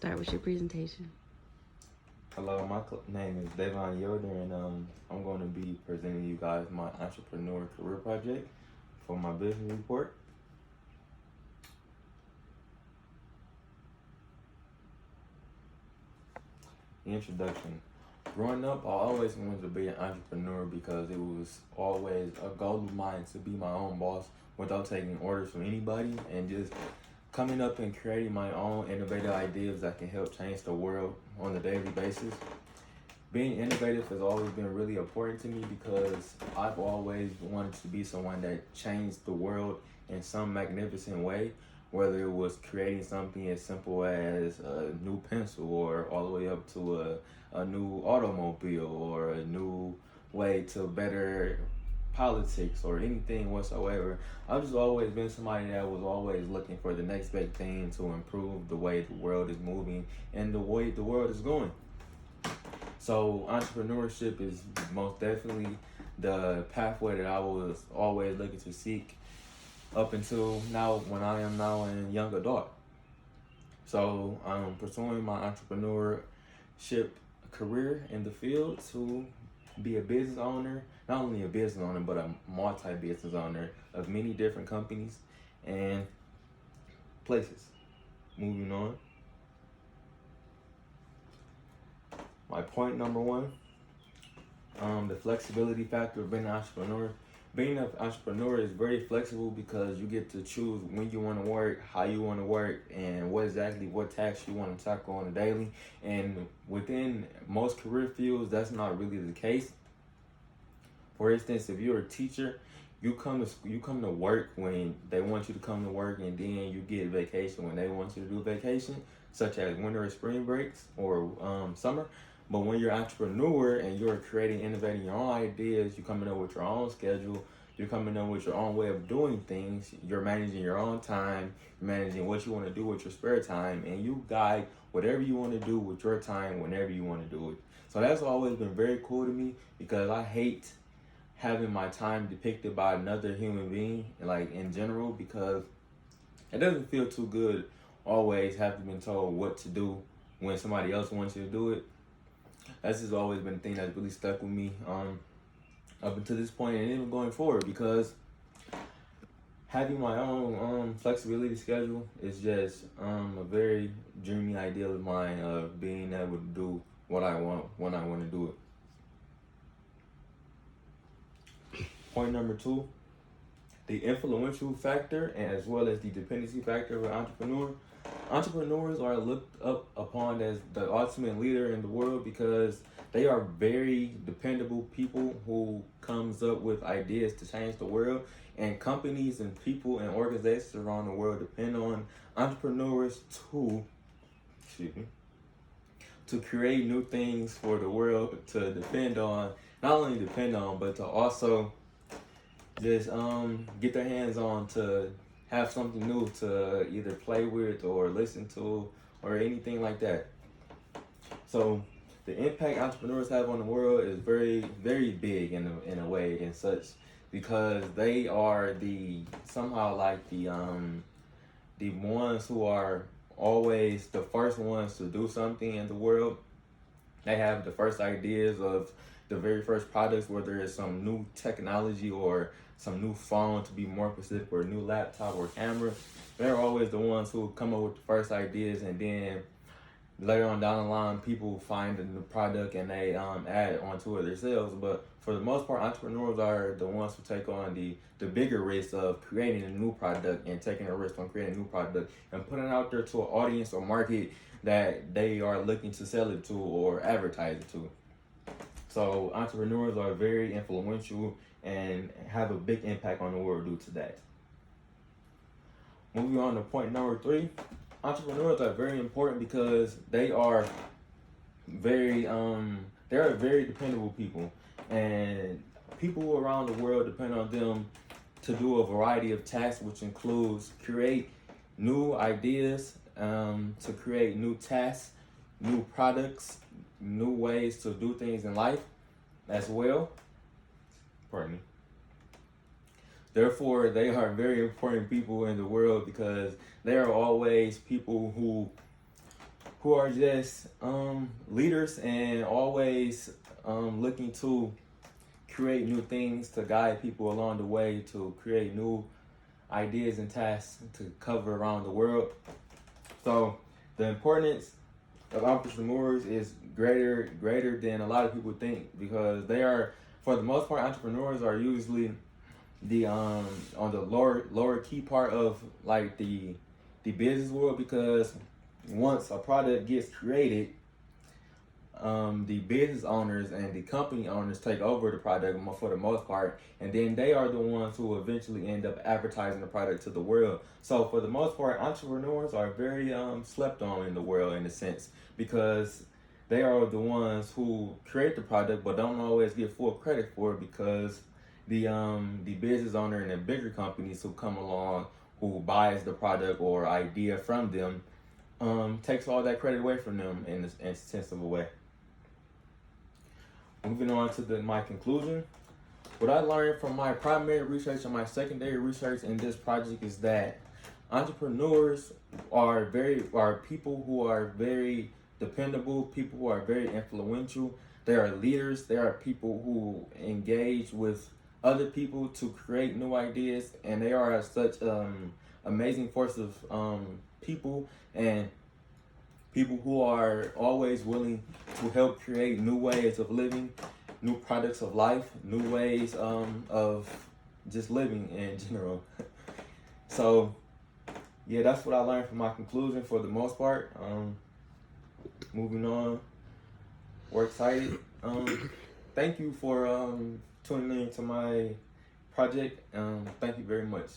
start with your presentation. Hello, my name is Davon Yoder, and I'm going to be presenting you guys my entrepreneur career project for my business report. Introduction. Growing up, I always wanted to be an entrepreneur because it was always a goal of mine to be my own boss without taking orders from anybody, and just coming up and creating my own innovative ideas that can help change the world on a daily basis. Being innovative has always been really important to me because I've always wanted to be someone that changed the world in some magnificent way, whether it was creating something as simple as a new pencil or all the way up to a new automobile or a new way to better politics or anything whatsoever. I've just always been somebody that was always looking for the next big thing to improve the way the world is moving and the way the world is going. So entrepreneurship is most definitely the pathway that I was always looking to seek up until now when I am now in young adult. So I'm pursuing my entrepreneurship career in the field to be a business owner, not only a business owner, but a multi-business owner of many different companies and places. Moving on. My point number one, the flexibility factor of being an entrepreneur. Being an entrepreneur is very flexible because you get to choose when you want to work, how you want to work, and what tasks you want to tackle on a daily. And within most career fields, that's not really the case. For instance, if you're a teacher, you come to work when they want you to come to work, and then you get vacation when they want you to do vacation, such as winter or spring breaks or summer. But when you're an entrepreneur and you're creating, innovating your own ideas, you're coming up with your own schedule, you're coming up with your own way of doing things, you're managing your own time, you're managing what you want to do with your spare time, and you guide whatever you want to do with your time whenever you want to do it. So that's always been very cool to me because I hate having my time depicted by another human being, like in general, because it doesn't feel too good always having been told what to do when somebody else wants you to do it. That's just always been a thing that's really stuck with me up until this point and even going forward, because having my own flexibility schedule is just a very dreamy ideal of mine of being able to do what I want when I want to do it. Point number two, the influential factor and as well as the dependency factor of an entrepreneur. Entrepreneurs are looked up upon as the ultimate leader in the world because they are very dependable people who comes up with ideas to change the world, and companies and people and organizations around the world depend on entrepreneurs to create new things for the world to depend on, not only depend on, but to also just get their hands on, to have something new to either play with or listen to or anything like that. So the impact entrepreneurs have on the world is very, very big in a way and such, because they are the ones who are always the first ones to do something in the world. They have the first ideas of the very first products, whether it's some new technology or some new phone, to be more specific, or a new laptop or camera. They're always the ones who come up with the first ideas, and then later on down the line, people find the new product and they add onto it themselves. But for the most part, entrepreneurs are the ones who take on the bigger risk of creating a new product and taking a risk on creating a new product and putting it out there to an audience or market that they are looking to sell it to or advertise it to. So entrepreneurs are very influential and have a big impact on the world due to that. Moving on to point number three, entrepreneurs are very important because they are very dependable people, and people around the world depend on them to do a variety of tasks, which includes create new ideas, to create new tasks, new products, new ways to do things in life as well. Pardon me. Therefore, they are very important people in the world because they are always people who who are just leaders and always looking to create new things to guide people along the way, to create new ideas and tasks to cover around the world. So the importance of entrepreneurs is greater than a lot of people think, because they are, for the most part, entrepreneurs are usually the on the lower key part of like the business world, because once a product gets created, the business owners and the company owners take over the product for the most part, and then they are the ones who eventually end up advertising the product to the world. So for the most part, entrepreneurs are very slept on in the world, in a sense, because they are the ones who create the product but don't always get full credit for it, because the business owner and the bigger companies who come along, who buys the product or idea from them, takes all that credit away from them in a sense of a way. Moving on to my conclusion. What I learned from my primary research and my secondary research in this project is that entrepreneurs are people who are very dependable, people who are very influential. They are leaders. They are people who engage with other people to create new ideas, and they are such amazing force of people, and people who are always willing to help create new ways of living, new products of life, new ways of just living in general. So, yeah, that's what I learned from my conclusion for the most part. Moving on, we're excited. Thank you for tuning in to my project. Thank you very much.